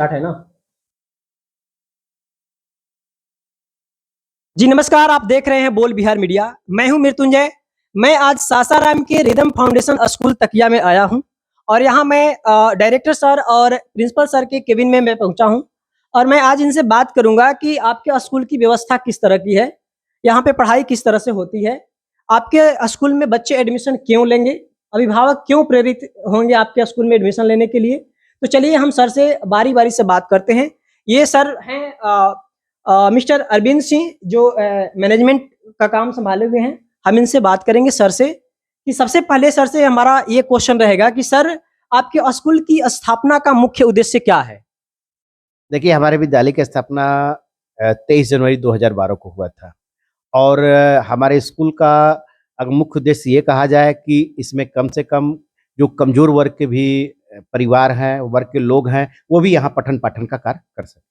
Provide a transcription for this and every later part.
Start है ना। जी नमस्कार, आप देख रहे हैं बोल बिहार मीडिया। मैं हूं मृत्युंजय। मैं आज सासाराम के रिदम फाउंडेशन स्कूल तकिया में आया हूं और यहां मैं डायरेक्टर सर और प्रिंसिपल सर के केबिन में मैं पहुंचा हूं और मैं आज इनसे बात करूंगा कि आपके स्कूल की व्यवस्था किस तरह की है, यहाँ पे पढ़ाई किस तरह से होती है, आपके स्कूल में बच्चे एडमिशन क्यों लेंगे, अभिभावक क्यों प्रेरित होंगे आपके स्कूल में एडमिशन लेने के लिए। तो चलिए हम सर से बारी बारी से बात करते हैं। ये सर हैं मिस्टर अरविंद सिंह जो मैनेजमेंट का काम संभाले हुए हैं। हम इनसे बात करेंगे सर से कि सबसे पहले सर से हमारा ये क्वेश्चन रहेगा कि सर आपके स्कूल की स्थापना का मुख्य उद्देश्य क्या है। देखिए, हमारे विद्यालय की स्थापना 23 जनवरी 2012 को हुआ था और हमारे स्कूल का अगर मुख्य उद्देश्य ये कहा जाए कि इसमें कम से कम जो कमजोर वर्ग के भी परिवार हैं, वर्ग के लोग हैं, वो भी यहाँ पठन पाठन का कार्य कर सकें।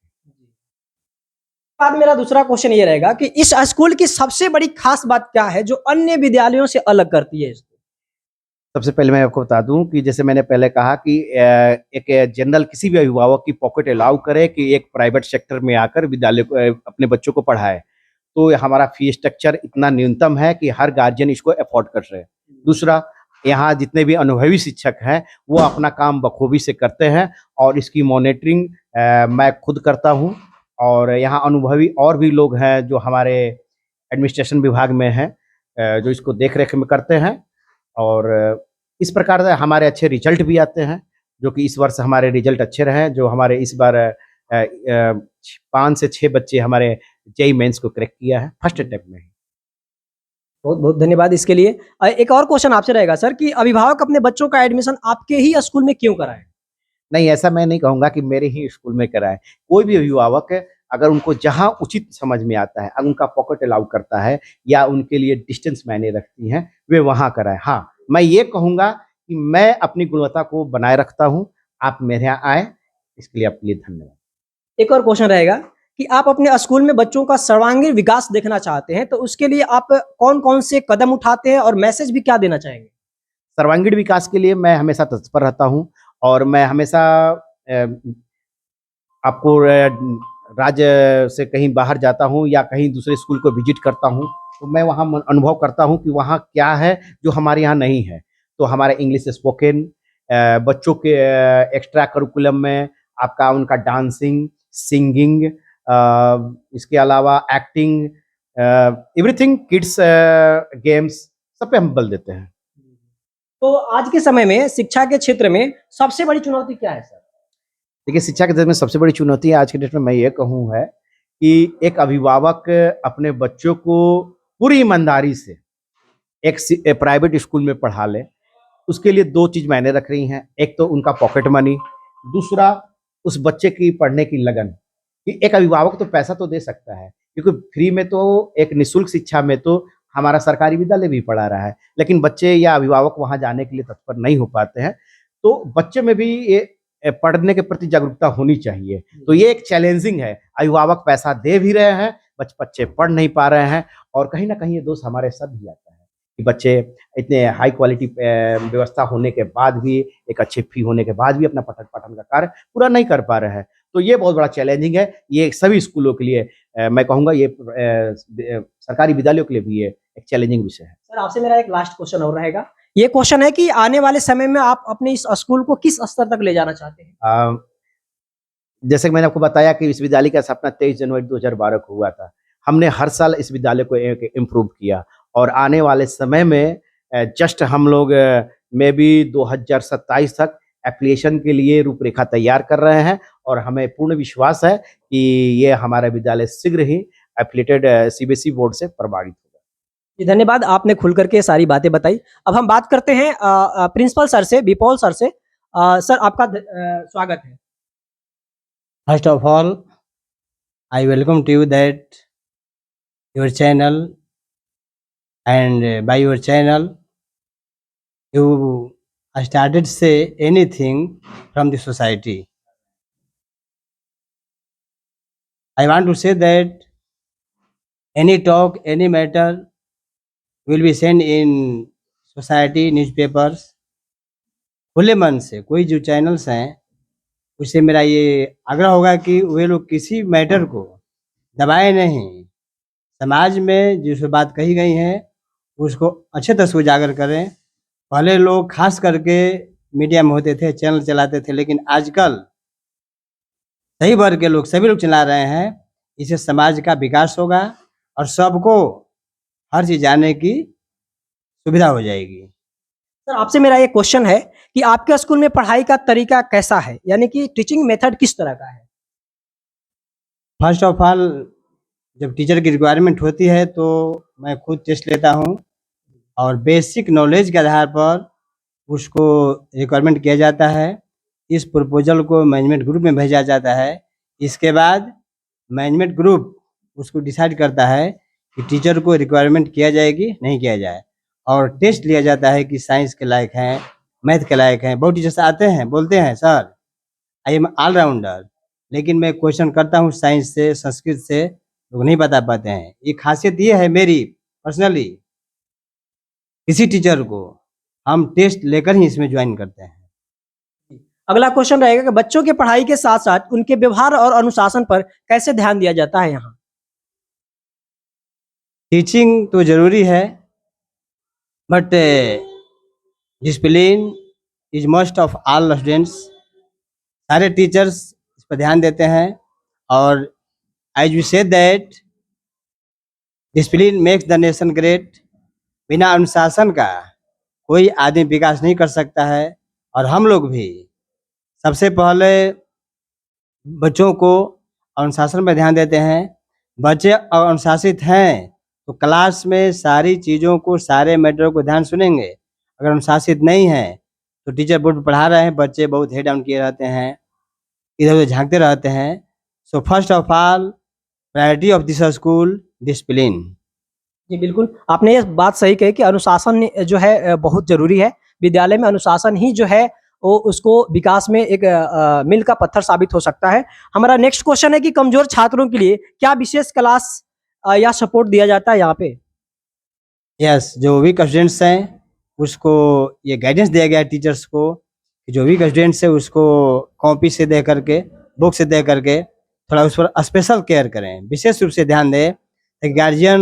बाद मेरा दूसरा क्वेश्चन ये रहेगा कि इस स्कूल की सबसे बड़ी खास बात क्या है जो अन्य विद्यालयों से अलग करती है इसको। सबसे पहले मैं आपको बता दूं कि जैसे मैंने पहले कहा कि एक जनरल किसी भी अभिभावक की पॉकेट अलाउ करे कि एक प्राइवेट सेक्टर में आकर विद्यालय को अपने बच्चों को पढ़ाए, तो हमारा फी स्ट्रक्चर इतना न्यूनतम है कि हर गार्जियन इसको अफोर्ड कर रहे हैं। दूसरा, यहाँ जितने भी अनुभवी शिक्षक हैं वो अपना काम बखूबी से करते हैं और इसकी मॉनिटरिंग मैं खुद करता हूँ और यहाँ अनुभवी और भी लोग हैं जो हमारे एडमिनिस्ट्रेशन विभाग में हैं, जो इसको देख रेख में करते हैं और इस प्रकार से हमारे अच्छे रिजल्ट भी आते हैं, जो कि इस वर्ष हमारे रिजल्ट अच्छे रहे। जो हमारे इस बार 5 से 6 बच्चे हमारे जेईई मेंस को क्रैक किया है फर्स्ट अटेम्प्ट में ही। बहुत बहुत धन्यवाद इसके लिए। एक और क्वेश्चन आपसे रहेगा सर कि अभिभावक अपने बच्चों का एडमिशन आपके ही स्कूल में क्यों कराएं। नहीं, ऐसा मैं नहीं कहूँगा कि मेरे ही स्कूल में कराएं। कोई भी अभिभावक है, अगर उनको जहाँ उचित समझ में आता है, अगर उनका पॉकेट अलाउ करता है या उनके लिए डिस्टेंस मायने रखती हैं, वे वहाँ कराएं। हाँ, मैं ये कहूँगा कि मैं अपनी गुणवत्ता को बनाए रखता हूँ। आप मेरे यहाँ आए, इसके लिए आपके लिए धन्यवाद। एक और क्वेश्चन रहेगा कि आप अपने स्कूल में बच्चों का सर्वांगीण विकास देखना चाहते हैं, तो उसके लिए आप कौन-कौन से कदम उठाते हैं और मैसेज भी क्या देना चाहेंगे? सर्वांगीण विकास के लिए मैं हमेशा तत्पर रहता हूँ और मैं हमेशा आपको राज्य से कहीं बाहर जाता हूँ या कहीं दूसरे स्कूल को विजिट करता हूँ, तो मैं वहाँ अनुभव करता हूँ कि वहाँ क्या है जो हमारे यहाँ नहीं है। तो हमारे इंग्लिश स्पोकन, बच्चों के एक्स्ट्रा करिकुलम में आपका उनका डांसिंग, सिंगिंग, इसके अलावा एक्टिंग, एवरीथिंग किड्स गेम्स, सब पे हम बल देते हैं। तो आज के समय में शिक्षा के क्षेत्र में सबसे बड़ी चुनौती क्या है सर? देखिए, शिक्षा के क्षेत्र में सबसे बड़ी चुनौती आज के डेट में मैं ये कहूँ है कि एक अभिभावक अपने बच्चों को पूरी ईमानदारी से एक प्राइवेट स्कूल में पढ़ा ले। उसके लिए 2 चीज़ मायने रख रही हैं। एक तो उनका पॉकेट मनी, दूसरा उस बच्चे की पढ़ने की लगन। कि एक अभिभावक तो पैसा तो दे सकता है, क्योंकि फ्री में तो एक निःशुल्क शिक्षा में तो हमारा सरकारी विद्यालय भी पढ़ा रहा है, लेकिन बच्चे या अभिभावक वहाँ जाने के लिए तत्पर नहीं हो पाते हैं। तो बच्चे में भी ये पढ़ने के प्रति जागरूकता होनी चाहिए। तो ये एक चैलेंजिंग है, अभिभावक पैसा दे भी रहे हैं, बच्चे पढ़ नहीं पा रहे हैं और कहीं न कहीं ये दोष हमारे साथ भी आता है कि बच्चे इतने हाई क्वालिटी व्यवस्था होने के बाद भी, एक अच्छी फी होने के बाद भी अपना पठन का कार्य पूरा नहीं कर पा रहे हैं। तो ये बहुत बड़ा चैलेंजिंग है। ये सभी स्कूलों के लिए मैं कहूँगा ये सरकारी विद्यालयों के लिए भी ये एक चैलेंजिंग विषय है। सर आपसे मेरा एक लास्ट क्वेश्चन और रहेगा। ये क्वेश्चन है कि आने वाले समय में आप अपने इस स्कूल को किस स्तर तक ले जाना चाहते हैं? जैसे कि मैंने आपको बताया कि इस विद्यालय का स्थापना 23 जनवरी 2012 को हुआ था। हमने हर साल इस विद्यालय को एक इम्प्रूव किया और आने वाले समय में जस्ट हम लोग मे बी 2027 तक एप्लीकेशन के लिए रूपरेखा तैयार कर रहे हैं और हमें पूर्ण विश्वास है कि ये हमारा विद्यालय शीघ्र ही एफिलिएटेड सीबीएसई बोर्ड से प्रभावित होगा। जी, धन्यवाद आपने खुल करके सारी बातें बताई। अब हम बात करते हैं प्रिंसिपल सर से, बिपॉल सर से। सर आपका स्वागत है। First of all, I welcome to you that your channel, and by your channel you started say anything from the society. I want to say that any talk, any matter will be sent in society newspapers. खुले मन से कोई जो channels हैं उससे मेरा ये आग्रह होगा कि वे लोग किसी मैटर को दबाए नहीं, समाज में जिस बात कही गई है उसको अच्छे तरह से उजागर करें। पहले लोग खास करके मीडिया में होते थे, चैनल चलाते थे, लेकिन आजकल सही वर्ग के लोग, सभी लोग चला रहे हैं। इससे समाज का विकास होगा और सबको हर चीज जानने की सुविधा हो जाएगी। सर आपसे मेरा ये क्वेश्चन है कि आपके स्कूल में पढ़ाई का तरीका कैसा है, यानी कि टीचिंग मेथड किस तरह का है? फर्स्ट ऑफ ऑल, जब टीचर की रिक्वायरमेंट होती है तो मैं खुद टेस्ट लेता हूँ और बेसिक नॉलेज के आधार पर उसको रिक्वायरमेंट किया जाता है। इस प्रपोजल को मैनेजमेंट ग्रुप में भेजा जाता है। इसके बाद मैनेजमेंट ग्रुप उसको डिसाइड करता है कि टीचर को रिक्वायरमेंट किया जाएगी नहीं किया जाए, और टेस्ट लिया जाता है कि साइंस के लायक हैं, मैथ के लायक हैं। बहुत टीचर्स आते हैं, बोलते हैं सर आई एम ऑलराउंडर, लेकिन मैं क्वेश्चन करता हूँ साइंस से, संस्कृत से, लोग नहीं बता पाते हैं। ये खासियत ये है मेरी पर्सनली, किसी टीचर को हम टेस्ट लेकर ही इसमें ज्वाइन करते हैं। अगला क्वेश्चन रहेगा कि बच्चों के पढ़ाई के साथ साथ उनके व्यवहार और अनुशासन पर कैसे ध्यान दिया जाता है यहाँ? टीचिंग तो जरूरी है, but discipline is must of all students. सारे टीचर्स इस पर ध्यान देते हैं, और as we say that discipline makes the nation great. बिना अनुशासन का कोई आदमी विकास नहीं कर सकता है। और हम लोग भी सबसे पहले बच्चों को अनुशासन पर ध्यान देते हैं। बच्चे अनुशासित हैं तो क्लास में सारी चीज़ों को, सारे मैटरों को ध्यान सुनेंगे। अगर अनुशासित नहीं है तो टीचर बोर्ड पर पढ़ा रहे हैं, बच्चे बहुत हेड डाउन किए रहते हैं, इधर उधर झांकते रहते हैं। So first of all priority of this school discipline. जी बिल्कुल, आपने ये बात सही कही कि अनुशासन जो है बहुत ज़रूरी है। विद्यालय में अनुशासन ही जो है वो उसको विकास में एक मील का पत्थर साबित हो सकता है। हमारा नेक्स्ट क्वेश्चन है कि कमज़ोर छात्रों के लिए क्या विशेष क्लास या सपोर्ट दिया जाता है यहाँ पे? यस, जो वीक स्टूडेंट्स हैं उसको ये गाइडेंस दिया गया है टीचर्स को कि जो वीक स्टूडेंट्स है उसको कॉपी से दे करके, बुक से दे करके थोड़ा उस पर स्पेशल केयर करें, विशेष रूप से ध्यान दें ताकि गार्जियन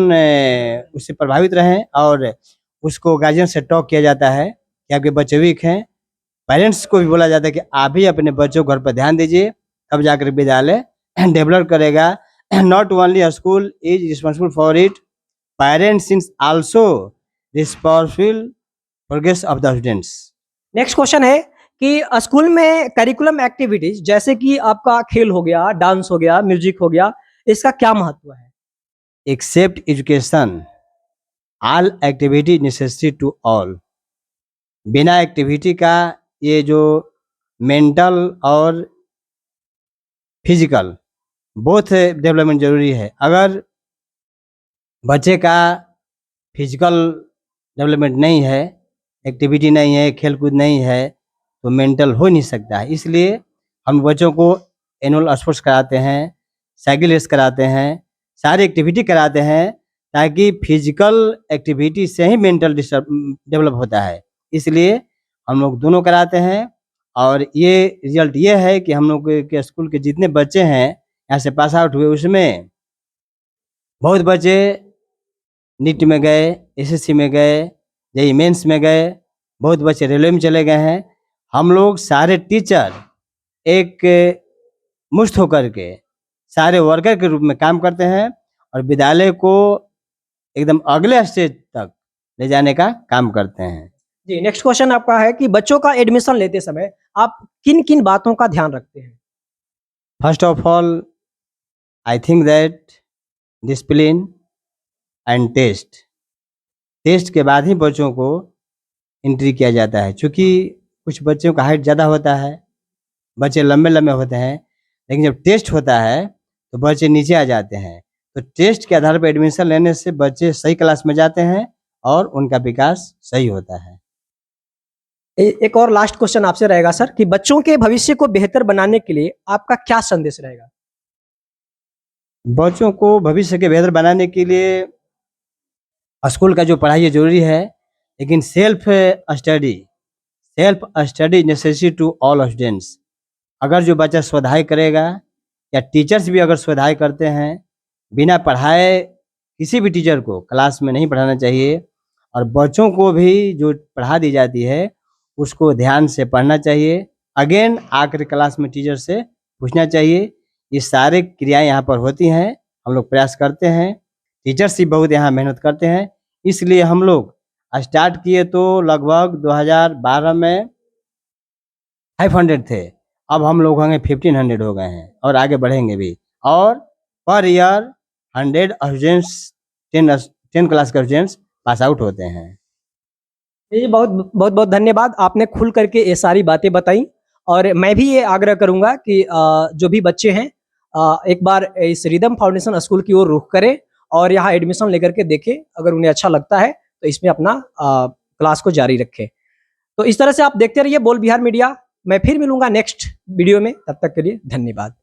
उससे प्रभावित रहें। और उसको गार्जियन से टॉक किया जाता है कि आपके बच्चे वीक हैं। पेरेंट्स को भी बोला जाता है कि आप भी अपने बच्चों को घर पर ध्यान दीजिए, तब जाकर विद्यालय डेवलप करेगा। Not only school is responsible for it, parents is also responsible progress of the students. Next question है कि स्कूल में करिकुलम एक्टिविटीज जैसे कि आपका खेल हो गया, डांस हो गया, म्यूजिक हो गया, इसका क्या महत्व है? Except education, all activity necessary to all. बिना एक्टिविटी का ये जो मेंटल और फिजिकल बोथ डेवलपमेंट जरूरी है। अगर बच्चे का फिजिकल डेवलपमेंट नहीं है, एक्टिविटी नहीं है, खेलकूद नहीं है, तो मेंटल हो नहीं सकता है। इसलिए हम बच्चों को एनुअल स्पोर्ट्स कराते हैं, साइकिल रेस कराते हैं, सारी एक्टिविटी कराते हैं, ताकि फिजिकल एक्टिविटी से ही मेंटल डेवलप होता है। इसलिए हम लोग दोनों कराते हैं, और ये रिजल्ट ये है कि हम लोग के स्कूल के जितने बच्चे हैं यहाँ से पास आउट हुए, उसमें बहुत बच्चे नीट में गए, एसएससी में गए, जेईई मेंस में गए, बहुत बच्चे रेलवे में चले गए हैं। हम लोग सारे टीचर एक मुश्त होकर के सारे वर्कर के रूप में काम करते हैं और विद्यालय को एकदम अगले स्टेज तक ले जाने का काम करते हैं। जी नेक्स्ट क्वेश्चन आपका है कि बच्चों का एडमिशन लेते समय आप किन किन बातों का ध्यान रखते हैं? First of all I think that discipline and test. Test के बाद ही बच्चों को एंट्री किया जाता है, क्योंकि कुछ बच्चों का हाइट ज़्यादा होता है, बच्चे लंबे लंबे होते हैं, लेकिन जब टेस्ट होता है तो बच्चे नीचे आ जाते हैं। तो टेस्ट के आधार पर एडमिशन लेने से बच्चे सही क्लास में जाते हैं और उनका विकास सही होता है। एक और लास्ट क्वेश्चन आपसे रहेगा सर कि बच्चों के भविष्य को बेहतर बनाने के लिए आपका क्या संदेश रहेगा? बच्चों को भविष्य के बेहतर बनाने के लिए स्कूल का जो पढ़ाई है जरूरी है, लेकिन self study necessary to all students. अगर जो बच्चा स्वाध्याय करेगा या टीचर्स भी अगर स्वाध्याय करते हैं, बिना पढ़ाए किसी भी टीचर को क्लास में नहीं पढ़ाना चाहिए, और बच्चों को भी जो पढ़ा दी जाती है उसको ध्यान से पढ़ना चाहिए। अगेन आकर क्लास में टीचर से पूछना चाहिए। ये सारे क्रियाएं यहाँ पर होती हैं, हम लोग प्रयास करते हैं। टीचर्स ही बहुत यहाँ मेहनत करते हैं, इसलिए हम लोग स्टार्ट किए तो लगभग 2012 में 500 थे, अब हम लोग होंगे 1500 हो गए हैं और आगे बढ़ेंगे भी। और पर ईयर 100 स्टूडेंट्स 10 क्लास के स्टूडेंट्स पास आउट होते हैं। जी बहुत बहुत बहुत धन्यवाद, आपने खुल करके ये सारी बातें बताई। और मैं भी ये आग्रह करूंगा कि जो भी बच्चे हैं एक बार इस रिदम फाउंडेशन स्कूल की ओर रुख करें और यहाँ एडमिशन लेकर के देखें। अगर उन्हें अच्छा लगता है तो इसमें अपना क्लास को जारी रखें। तो इस तरह से आप देखते रहिए बोल बिहार मीडिया। मैं फिर मिलूंगा नेक्स्ट वीडियो में, तब तक के लिए धन्यवाद।